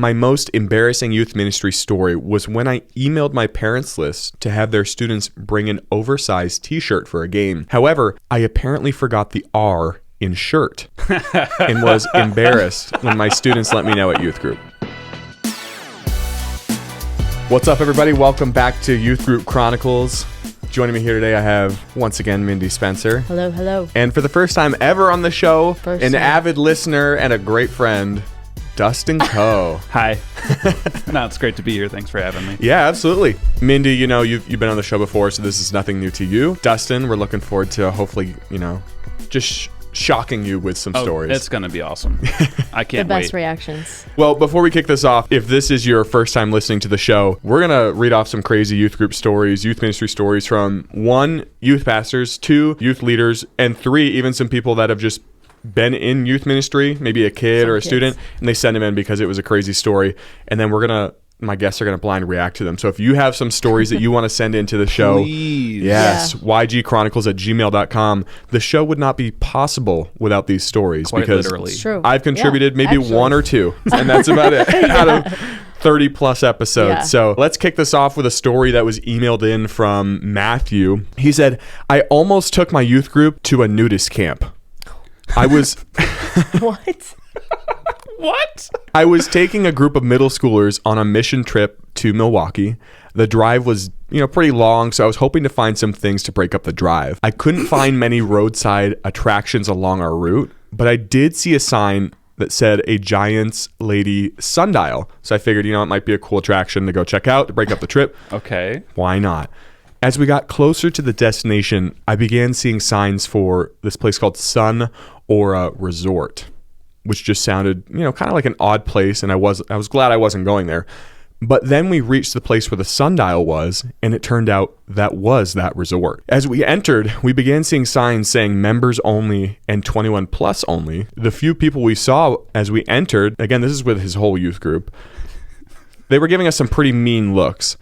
my most embarrassing youth ministry story was when I emailed my parents' list to have their students bring an oversized T-shirt for a game. However, I apparently forgot the R in shirt and was embarrassed when my students let me know at youth group. What's up, everybody? Welcome back to Youth Group Chronicles. Joining me here today, I have, once again, Mindy Spencer. Hello, hello. And for the first time ever on the show, an avid listener and a great friend, Dustin Coe. Hi. No, it's great to be here. Thanks for having me. Yeah, absolutely. Mindy, you know, you've been on the show before, so this is nothing new to you. Dustin, we're looking forward to hopefully, just shocking you with some stories. It's going to be awesome. I can't The best wait. reactions. Well, before we kick this off, if this is your first time listening to the show, we're going to read off some crazy youth group stories, youth ministry stories from 1, youth pastors, 2, youth leaders, and 3, even some people that have just been in youth ministry, maybe a kid or a student, and they send them in because it was a crazy story. And then my guests are going to blind react to them. So if you have some stories that you want to send into the show, please. yes, ygchronicles@gmail.com. The show would not be possible without these stories. Quite because literally. It's true. I've contributed maybe actually. 1 or 2, and that's about it out of 30 plus episodes. Yeah. So let's kick this off with a story that was emailed in from Matthew. He said, I almost took my youth group to a nudist camp. I was... What? What? I was taking a group of middle schoolers on a mission trip to Milwaukee. The drive was, pretty long, so I was hoping to find some things to break up the drive. I couldn't find many roadside attractions along our route, but I did see a sign that said a Giants Lady sundial. So I figured, it might be a cool attraction to go check out to break up the trip. Okay. Why not? As we got closer to the destination, I began seeing signs for this place called Sun Aura Resort, which just sounded, kind of like an odd place, and I was glad I wasn't going there. But then we reached the place where the sundial was, and it turned out that was that resort. As we entered, we began seeing signs saying members only and 21 plus only. The few people we saw as we entered, again, this is with his whole youth group, they were giving us some pretty mean looks.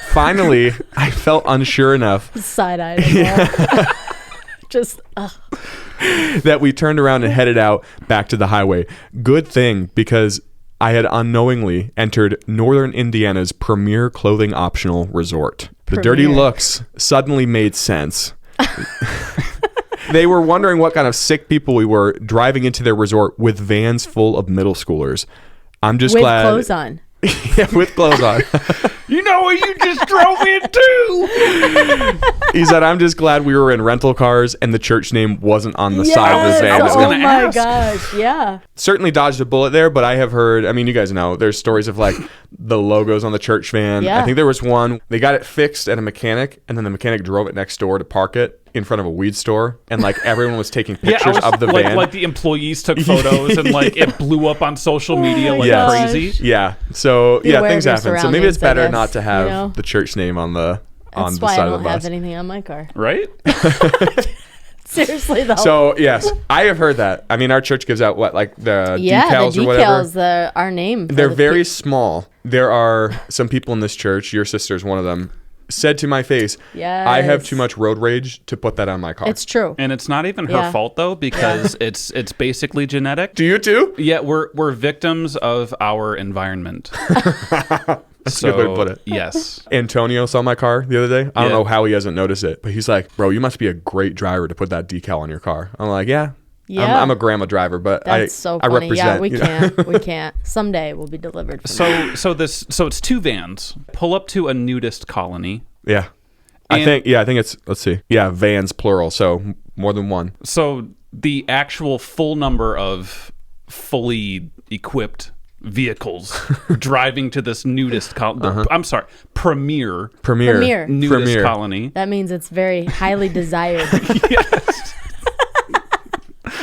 Finally, I felt unsure enough Side-eyed. Just, that we turned around and headed out back to the highway. Good thing, because I had unknowingly entered Northern Indiana's premier clothing optional resort. The dirty looks suddenly made sense. They were wondering what kind of sick people we were driving into their resort with vans full of middle schoolers. I'm just glad. With clothes on. Yeah, with clothes on. You know what you just drove into? He said, I'm just glad we were in rental cars and the church name wasn't on the side of the van. I was Oh gonna my ask. gosh, yeah. Certainly dodged a bullet there, but I have heard, you guys know, there's stories of like the logos on the church van. Yeah. I think there was one, they got it fixed at a mechanic, and then the mechanic drove it next door to park it in front of a weed store, and like everyone was taking pictures of the van. Like the employees took photos and like it blew up on social media like gosh. crazy. Yeah. So Beware of things your happen. So maybe it's surroundings, I better guess, not to have the church name on the That's the why side I of the don't have bus. anything on my car. Right? Seriously, though. So yes, I have heard that. I mean, our church gives out the decals the or whatever. decals, our name. They're very small. There are some people in this church, your sister's one of them, said to my face, I have too much road rage to put that on my car. It's true. And it's not even her fault though, because it's basically genetic. Do you too? Yeah, we're victims of our environment. That's a good way to put it. Yes. Antonio saw my car the other day. I don't know how he hasn't noticed it, but he's like, bro, you must be a great driver to put that decal on your car. I'm like, yeah. I'm a grandma driver, but That's so I funny. represent. We can't. We can't. Someday we'll be delivered. So it's 2 vans pull up to a nudist colony. Yeah. I think it's, let's see. Yeah, vans plural, so more than one. So the actual full number of fully equipped vehicles driving to this nudist colony. I'm sorry, premier nudist colony. That means it's very highly desired. Yes.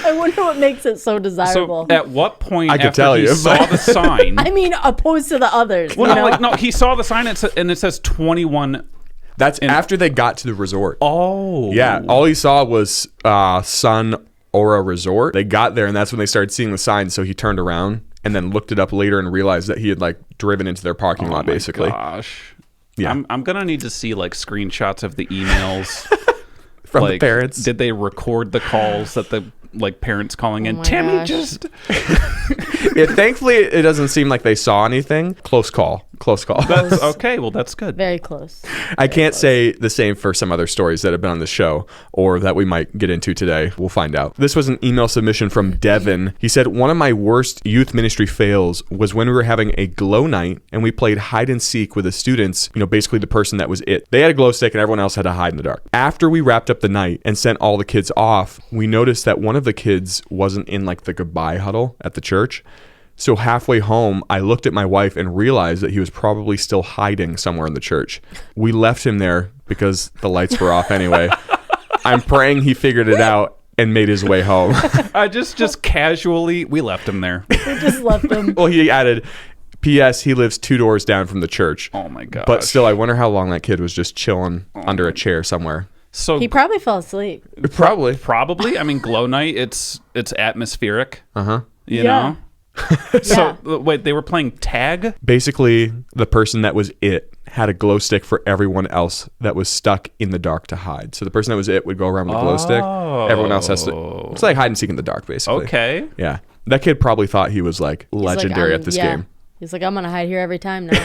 I wonder what makes it so desirable. So at what point I could after tell he you, saw the sign? I mean, opposed to the others. Well, no, he saw the sign and it says 21. That's after they got to the resort. Oh. Yeah, all he saw was Sun Aura Resort. They got there, and that's when they started seeing the sign, so he turned around and then looked it up later and realized that he had like driven into their parking lot, basically. Gosh. Yeah. I'm going to need to see like screenshots of the emails. From the parents. Did they record the calls that the like parents calling in, my Timmy gosh. just... Thankfully, it doesn't seem like they saw anything. Close call. That's okay. Well, that's good. Very close. I can't say the same for some other stories that have been on the show or that we might get into today. We'll find out. This was an email submission from Devin. He said, one of my worst youth ministry fails was when we were having a glow night and we played hide and seek with the students, basically the person that was it. They had a glow stick and everyone else had to hide in the dark. After we wrapped up the night and sent all the kids off, we noticed that one of the kids wasn't in like the goodbye huddle at the church. So halfway home, I looked at my wife and realized that he was probably still hiding somewhere in the church. We left him there because the lights were off anyway. I'm praying he figured it out and made his way home. I just casually, we left him there. We just left him. Well, he added, P.S. He lives 2 doors down from the church. Oh my gosh. But still, I wonder how long that kid was just chilling under a chair somewhere. So He probably fell asleep. Probably. I mean, glow night, it's atmospheric. Uh-huh. You Yeah. know? So wait, they were playing tag? Basically, the person that was it had a glow stick for everyone else that was stuck in the dark to hide. So the person that was it would go around with a glow stick. Everyone else has to... It's like hide and seek in the dark, basically. Okay. Yeah. That kid probably thought he was like He's like, legendary at this game. He's like, I'm going to hide here every time now.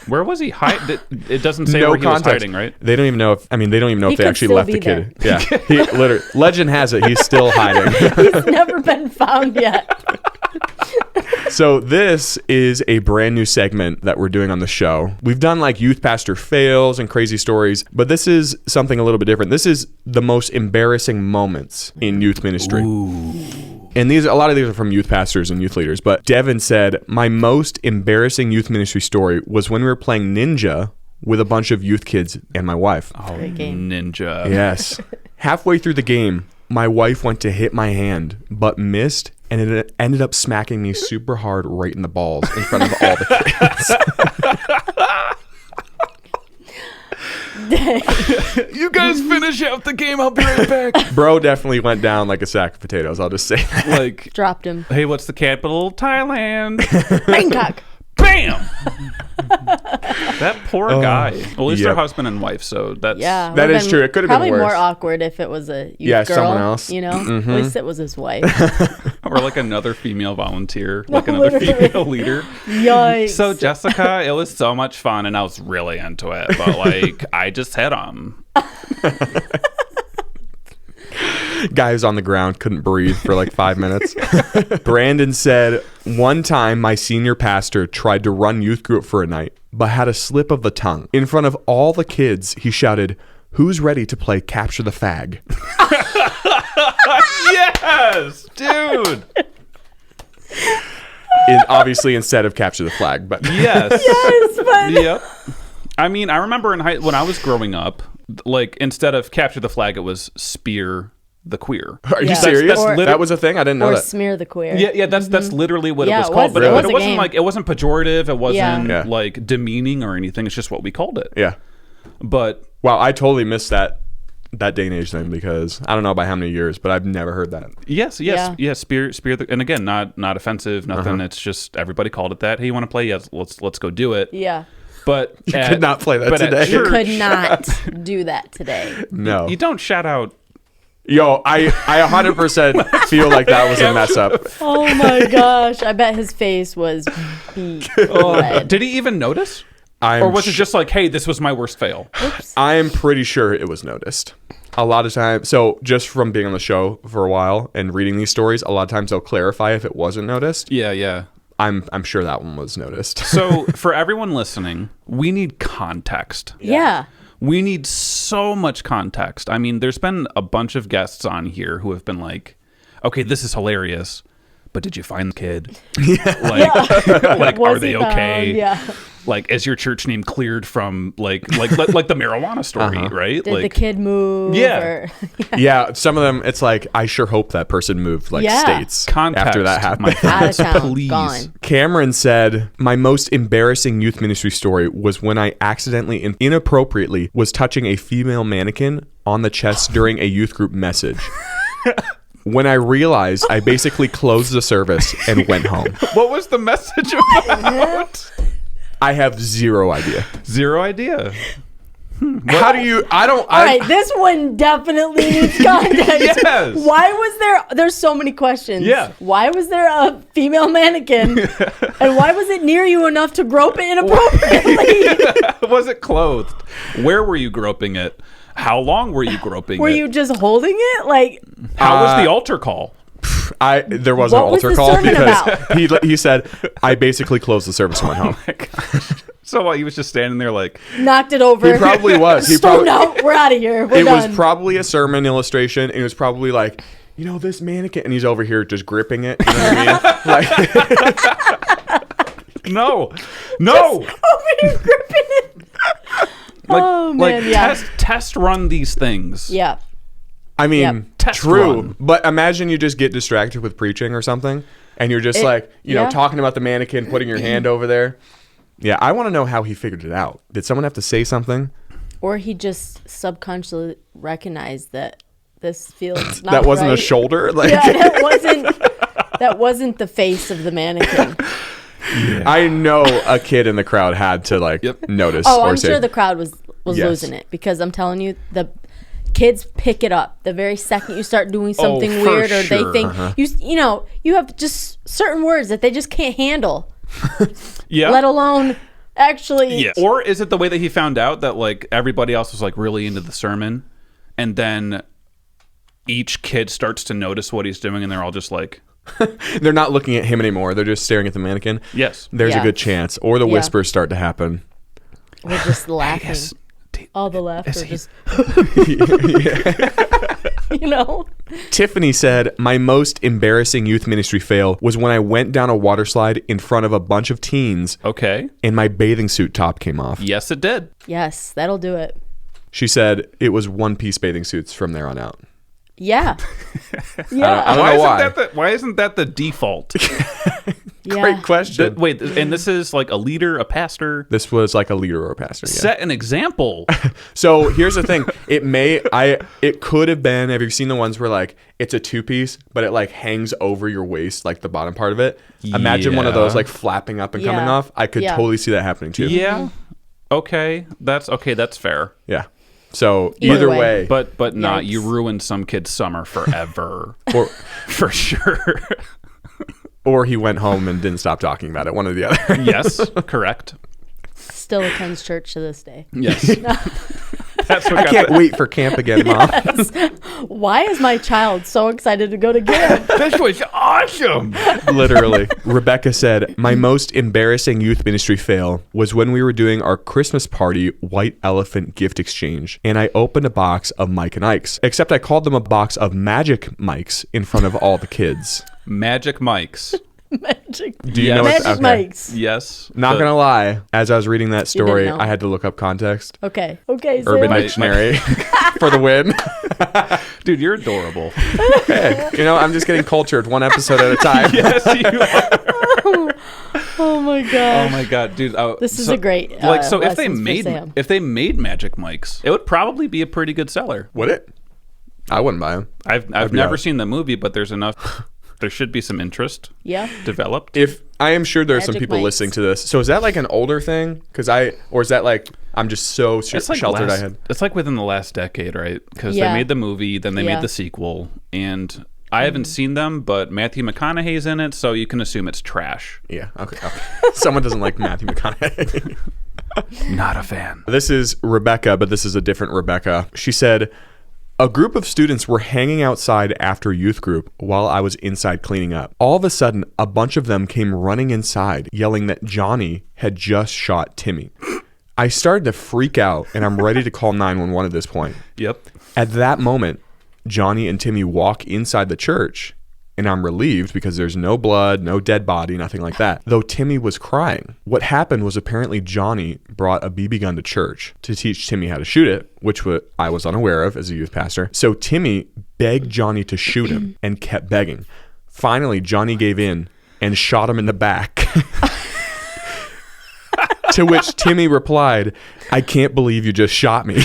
Where was he hiding? It doesn't say No where he was context. hiding, right? They don't even know if He they could actually still left be the kid. there. Yeah. He literally, legend has it he's still hiding. He's never been found yet. So this is a brand new segment that we're doing on the show. We've done like youth pastor fails and crazy stories, but this is something a little bit different. This is the most embarrassing moments in youth ministry. Ooh. And a lot of these are from youth pastors and youth leaders. But Devin said, my most embarrassing youth ministry story was when we were playing Ninja with a bunch of youth kids and my wife. Oh, Great game. Ninja. Yes. Halfway through the game, my wife went to hit my hand, but missed, and it ended up smacking me super hard right in the balls in front of all the kids. You guys finish out the game. I'll be right back. Bro definitely went down like a sack of potatoes. I'll just say that. Like, Dropped him. hey, what's the capital? Thailand. Bangkok. Bam! That poor guy. Well, at least they're Yep. husband and wife, so that's... Yeah. That would've is been true. It could have been probably worse. more awkward if it was a youth girl. Someone else. At least it was his wife. Or like another female volunteer, like No, another literally. female leader. Yikes. So Jessica, it was so much fun, and I was really into it. But like, I just hit him. Guy was on the ground, couldn't breathe for like 5 minutes. Brandon said, one time my senior pastor tried to run youth group for a night, but had a slip of the tongue. In front of all the kids, he shouted, who's ready to play Capture the Fag? Yes, dude. Obviously instead of Capture the Flag, but Yes. Yes, but Yep. I mean, I remember when I was growing up, like instead of Capture the Flag, it was Spear the Queer. Are you Yeah. serious? Or- That was a thing? I didn't know or that. smear the queer. Yeah, that's literally what Yeah, it was it called. was- But it it was a wasn't game. like it wasn't pejorative. It wasn't Yeah. like demeaning or anything. It's just what we called it. Yeah. But Wow, I totally missed that day and age thing because I don't know by how many years, but I've never heard that. yes, Yeah. Spear the, and again, not offensive, nothing. It's just everybody called it that. Hey, you want to play? Yes, let's go do it. Yeah. But You could not play that but at today. You church, could not do that today. No. You don't shout out. Yo, I 100% feel like that was a mess up. Oh my gosh. I bet his face was beat red. Did he even notice? Or was it just like, hey, this was my worst fail? I'm pretty sure it was noticed. A lot of times, so just from being on the show for a while and reading these stories, a lot of times they'll clarify if it wasn't noticed. Yeah. I'm sure that one was noticed. So for everyone listening, we need context. Yeah. We need so much context. I mean, there's been a bunch of guests on here who have been like, okay, this is hilarious, but did you find the kid? Like Was are they he okay? found? Yeah. Like, is your church name cleared from like the marijuana story, right? Did like, the kid move? Yeah. Or, Yeah, some of them, it's like, I sure hope that person moved like Yeah. states context, after that happened. my friends, Out of town, please. gone. Cameron said, my most embarrassing youth ministry story was when I accidentally and inappropriately was touching a female mannequin on the chest during a youth group message. When I realized, I basically closed the service and went home. What was the message about? I have zero idea. Zero idea. How do you? I don't. All right, this one definitely needs context. Yes. Why was there's so many questions. Yeah. Why was there a female mannequin? And why was it near you enough to grope it inappropriately? Was it clothed? Where were you groping it? How long were you groping Were it? you just holding it? Like, How was the altar call? There was an What was altar the call sermon because he said I basically closed the service and went home. My gosh. So what, he was just standing there like, knocked it over. He probably was. Stormed out. We're out of here. We're It done. was probably a sermon illustration, and it was probably like, this mannequin, and he's over here just gripping it. You know what I mean? no. Over here gripping it. Oh, man, yeah. Test run these things. Yeah. I mean, Yep. Test true. run. But imagine you just get distracted with preaching or something, and you're just yeah. talking about the mannequin, putting your hand over there. Yeah, I want to know how he figured it out. Did someone have to say something? Or he just subconsciously recognized that this feels not That wasn't right. a shoulder? Like, Yeah, that wasn't the face of the mannequin. I know a kid in the crowd had to notice. Oh, or I'm say, sure the crowd was Yes. losing it, because I'm telling you, the kids pick it up the very second you start doing something for weird, or sure. they think you have just certain words that they just can't handle. Yeah. Let alone actually. Yeah. Or is it the way that he found out that everybody else was really into the sermon, and then each kid starts to notice what he's doing, and they're all just like, they're not looking at him anymore. They're just staring at the mannequin. yes. There's a Yeah. good chance. Or the Yeah. whispers start to happen. We're just laughing. Yes. All the laughter Is he- just Tiffany said, my most embarrassing youth ministry fail was when I went down a water slide in front of a bunch of teens Okay. and my bathing suit top came off. Yes, it did. Yes, that'll do it. She said it was one-piece bathing suits from there on out. Yeah. I don't know why. Why isn't that the default? Yeah. Great question. Wait, and this is a leader, a pastor. This was like a leader or a pastor. Yeah. Set an example. So here's the thing. It could have been, have you seen the ones where it's a two-piece, but it hangs over your waist, the bottom part of it? Imagine one of those flapping up and coming Yeah. off. I could Yeah. totally see that happening too. Yeah. Okay. That's fair. Yeah. So Either either way. way. But not, Yikes. you ruined some kid's summer forever. Or, For sure. or he went home and didn't stop talking about it. One or the other. Yes, correct. Still attends church to this day. Yes. That's what I got can't wait for camp again, Mom. Why is my child so excited to go to camp? This was awesome. Literally. Rebecca said, my most embarrassing youth ministry fail was when we were doing our Christmas party white elephant gift exchange, and I opened a box of Mike and Ike's, except I called them a box of Magic Mikes in front of all the kids. Magic mics. Magic. Do you know what- Magic okay. mics. Yes. Not The- gonna lie, as I was reading that story, know. I had to look up context. Okay. Okay. So Urban My- Dictionary for the win. Dude, you're adorable. Hey, I'm just getting cultured one episode at a time. Yes, you are. oh my god. Oh my god, dude! This is a great so if they lessons for Sam. made Magic Mics, it would probably be a pretty good seller. Would it? I wouldn't buy them. I've be never out. seen the movie, but there's enough. There should be some interest Yeah. developed. If I am sure there are some Magic people mics. listening to this, so is that an older thing? Or is that I'm just so sheltered? It's within the last decade, right? Because Yeah. they made the movie, then they Yeah. made the sequel, and I haven't seen them, but Matthew McConaughey's in it, so you can assume it's trash. Yeah. Okay. Someone doesn't like Matthew McConaughey. Not a fan. This is Rebecca, but this is a different Rebecca. She said, a group of students were hanging outside after youth group while I was inside cleaning up. All of a sudden, a bunch of them came running inside, yelling that Johnny had just shot Timmy. I started to freak out, and I'm ready to call 911 at this point. Yep. At that moment, Johnny and Timmy walk inside the church, and I'm relieved because there's no blood, no dead body, nothing like that, though Timmy was crying. What happened was apparently Johnny brought a BB gun to church to teach Timmy how to shoot it, which I was unaware of as a youth pastor. So Timmy begged Johnny to shoot him and kept begging. Finally, Johnny gave in and shot him in the back. To which Timmy replied, I can't believe you just shot me.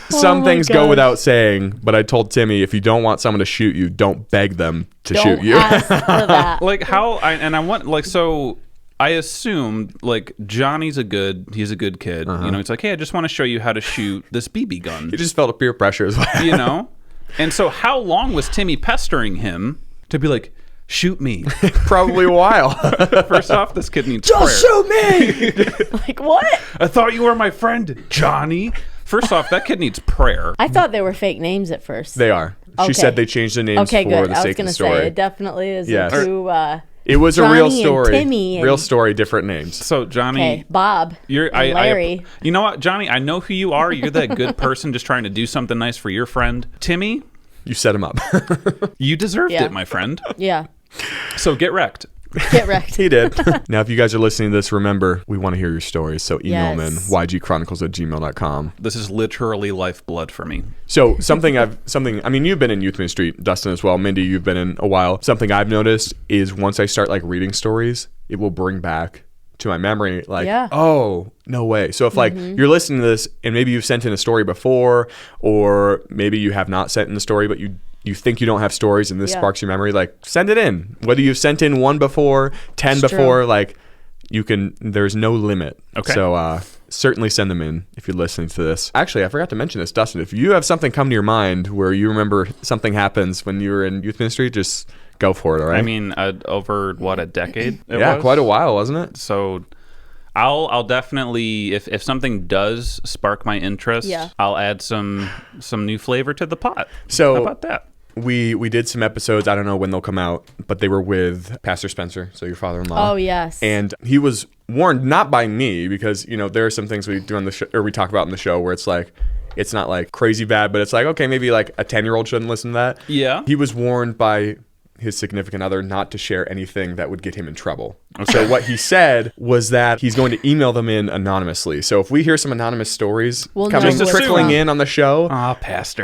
Some my things go gosh. without saying, but I told Timmy, if you don't want someone to shoot you, don't beg them to shoot you. Ask for that. How? I want so I assume like Johnny's a good kid. You know, it's like, hey, I just want to show you how to shoot this BB gun. He just felt a peer pressure as well. You know? And so how long was Timmy pestering him to be like, shoot me? Probably a while. First off, this kid needs Just prayer. shoot me! Like, what? I thought you were my friend, Johnny. First off, that kid needs prayer. I thought they were fake names at first. They are. Okay. She said they changed the names for good. the sake of the story. Say, it definitely is Yes. a two... It was Johnny a real story. And Timmy and... Real story, different names. So Johnny, Okay, Bob, Larry. You know what, Johnny? I know who you are. You're that good person just trying to do something nice for your friend. Timmy, You set him up. you deserved Yeah. it, my friend. Yeah. So get wrecked. Get wrecked. He did. Now, if you guys are listening to this, remember, we want to hear your stories. So email them in Yes. ygchronicles@gmail.com. This is literally lifeblood for me. So I mean, you've been in youth ministry, Dustin as well. Mindy, you've been in a while. Something I've noticed is once I start like reading stories, it will bring back to my memory like, oh, no way. So if like you're listening to this and maybe you've sent in a story before, or maybe you have not sent in a story, but you think you don't have stories and this sparks your memory, like send it in. Whether you've sent in 1 before, 10 before, like you can, there's no limit. Okay. So certainly send them in if you're listening to this. Actually, I forgot to mention this, Dustin. If you have something come to your mind where you remember something happens when you were in youth ministry, just go for it, all right? I mean, over what, a decade? It yeah, was? quite a while, wasn't it? So I'll definitely, if something does spark my interest, I'll add some new flavor to the pot. So how about that? We did some episodes. I don't know when they'll come out, but they were with Pastor Spencer, so your father-in-law. Oh, yes. And he was warned, not by me, because you know there are some things we do on the show, or we talk about in the show, where it's like it's not like crazy bad, but it's like okay, maybe like a 10-year-old shouldn't listen to that. Yeah. He was warned by his significant other not to share anything that would get him in trouble. Okay. So what he said was that he's going to email them in anonymously. So if we hear some anonymous stories coming trickling in on the show, Pastor.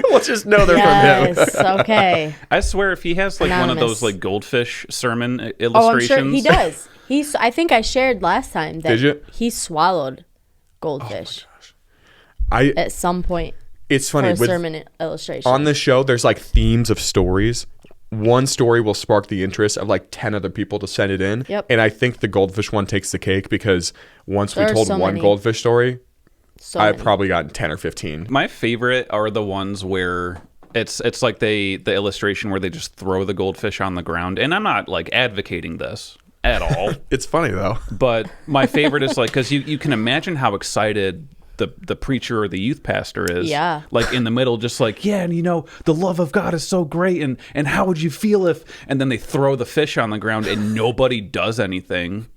we'll just know they're from him. Yes, okay. I swear if he has like one of those like goldfish sermon illustrations. Oh, I'm sure he does. I think I shared last time that Did you? he swallowed goldfish I at some point. It's funny. For a sermon illustration. On this show, there's like themes of stories. One story will spark the interest of like 10 other people to send it in. Yep. And I think the goldfish one takes the cake because once we told one goldfish story, I probably got 10 or 15. My favorite are the ones where it's like the illustration where they just throw the goldfish on the ground. And I'm not like advocating this at all. It's funny though. But my favorite is like, because you can imagine how excited the preacher or the youth pastor is, like in the middle, just like, yeah, and you know, the love of God is so great, and how would you feel if, and then they throw the fish on the ground and nobody does anything.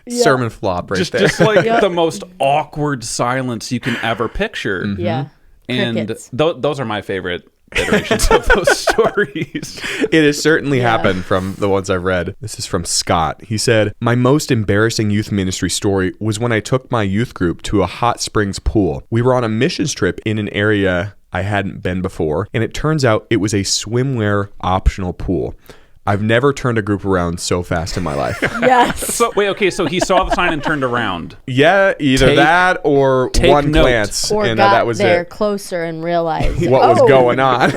Sermon flop right there. Just like the most awkward silence you can ever picture. Mm-hmm. Yeah. And those are my favorite iterations of those stories. It has certainly happened from the ones I've read. This is from Scott. He said, my most embarrassing youth ministry story was when I took my youth group to a hot springs pool. We were on a missions trip in an area I hadn't been before, and it turns out it was a swimwear optional pool. I've never turned a group around so fast in my life. Yes. So wait, okay, so he saw the sign and turned around. Yeah, either that or one glance, or and got that was there it. Closer and realized what was going on.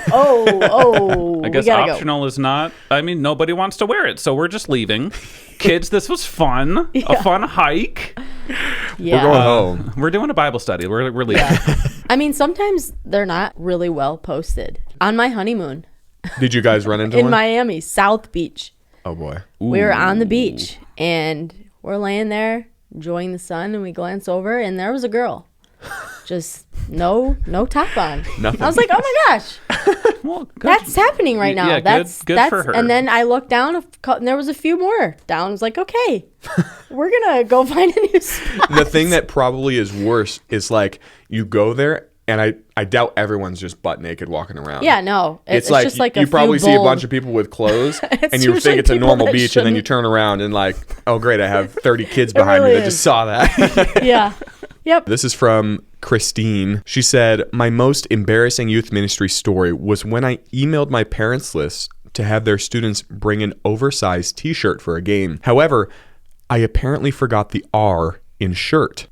I guess optional is not. I mean, nobody wants to wear it, so we're just leaving. Kids, this was fun. A fun hike. Yeah. We're going home. We're doing a Bible study. We're leaving. Yeah. I mean, sometimes they're not really well posted. On my honeymoon. Did you guys run into in one? Miami, South Beach. Oh boy. We were on the beach and we're laying there enjoying the sun, and we glance over and there was a girl. Just no top on. Nothing. I was like, oh my gosh. Well, that's happening right now. Yeah, that's good for her. And then I looked down and there was a few more down. I was like, okay, we're gonna go find a new spot. The thing that probably is worse is like you go there, and I doubt everyone's just butt naked walking around. Yeah, no. It's like just like you probably see a bunch of people with clothes, and you think it's a normal beach, and then you turn around and like, oh great, I have 30 kids behind me that just saw that. Yeah. Yep. This is from Christine. She said, my most embarrassing youth ministry story was when I emailed my parents list to have their students bring an oversized T-shirt for a game. However, I apparently forgot the R in shirt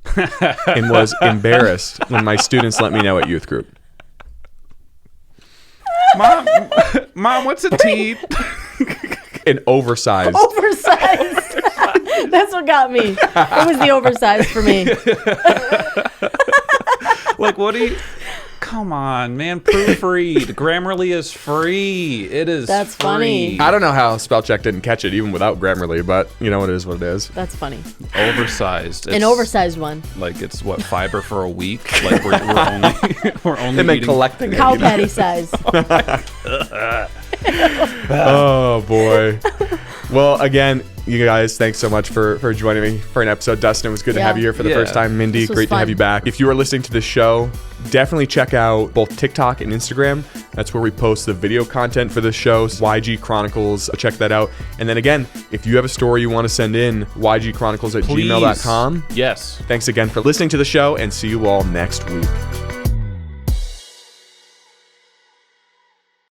and was embarrassed when my students let me know at youth group. Mom, what's a T? An oversized. Oversized. That's what got me. It was the oversized for me. Like, what do you... Come on, man. Proofread. Grammarly is free. It is That's free. funny. I don't know how spell check didn't catch it even without Grammarly, but you know, it is what it is. That's funny. Oversized. An oversized one. Like, it's what, fiber for a week? Like, we're only They've been eating... collecting it. Cow patty size. Oh boy. Well, again, you guys, thanks so much for joining me for an episode. Dustin, it was good to have you here for the first time. Mindy, This was great to have fun. you back. If you are listening to this show, definitely check out both TikTok and Instagram. That's where we post the video content for this show, YG Chronicles. Check that out. And then again, if you have a story you want to send in, ygchronicles@gmail.com. Yes. Thanks again for listening to the show, and see you all next week.